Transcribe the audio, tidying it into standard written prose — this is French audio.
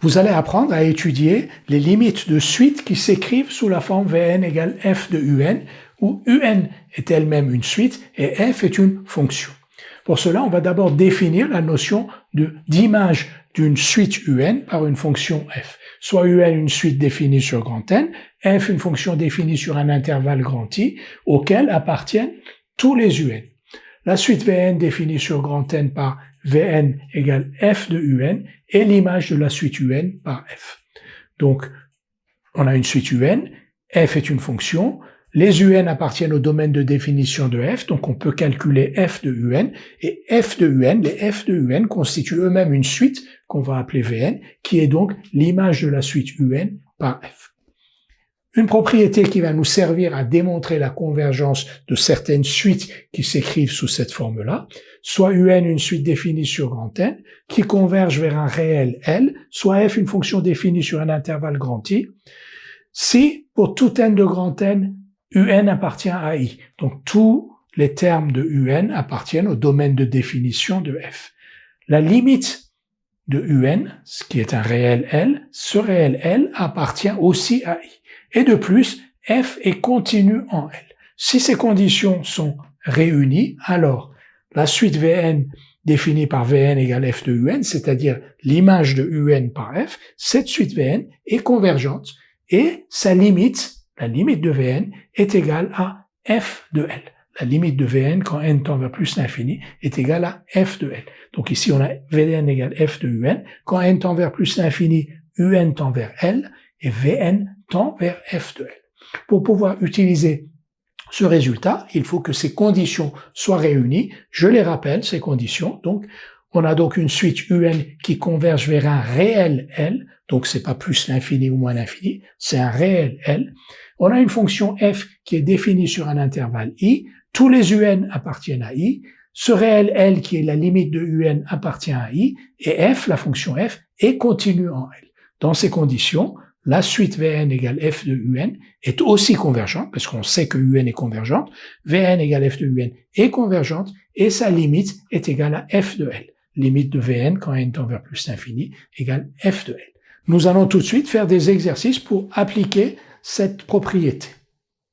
vous allez apprendre à étudier les limites de suite qui s'écrivent sous la forme Vn égale f de un, où un est elle-même une suite et f est une fonction. Pour cela, on va d'abord définir la notion d'image d'une suite un par une fonction f. Soit un une suite définie sur grand N, f une fonction définie sur un intervalle grand I, auquel appartiennent tous les un. La suite Vn définie sur grand N par Vn égale f de un est l'image de la suite un par f. Donc, on a une suite un, f est une fonction, les un appartiennent au domaine de définition de f, donc on peut calculer f de un, et f de un, les f de un constituent eux-mêmes une suite qu'on va appeler Vn, qui est donc l'image de la suite un par f. Une propriété qui va nous servir à démontrer la convergence de certaines suites qui s'écrivent sous cette forme-là, soit un une suite définie sur grand N, qui converge vers un réel L, soit f une fonction définie sur un intervalle grand I, si pour tout n de grand N, un appartient à I. Donc tous les termes de un appartiennent au domaine de définition de f. La limite de un, ce qui est un réel L, ce réel L appartient aussi à I. Et de plus, f est continu en L. Si ces conditions sont réunies, alors la suite Vn définie par Vn égale f de un, c'est-à-dire l'image de un par f, cette suite Vn est convergente et sa limite, la limite de Vn, est égale à f de L. La limite de Vn, quand n tend vers plus l'infini, est égale à f de L. Donc ici, on a Vn égale f de un. Quand n tend vers plus l'infini, un tend vers L, et Vn tend vers f de L. Pour pouvoir utiliser ce résultat, il faut que ces conditions soient réunies. Je les rappelle, ces conditions. Donc, on a donc une suite un qui converge vers un réel L, donc c'est pas plus l'infini ou moins l'infini, c'est un réel L. On a une fonction f qui est définie sur un intervalle I, tous les un appartiennent à I, ce réel L qui est la limite de un appartient à I, et f, la fonction f, est continue en L. Dans ces conditions, la suite Vn égale f de un est aussi convergente, parce qu'on sait que un est convergente, Vn égale f de un est convergente, et sa limite est égale à f de L. Limite de Vn quand n tend vers plus l'infini égale f de L. Nous allons tout de suite faire des exercices pour appliquer cette propriété.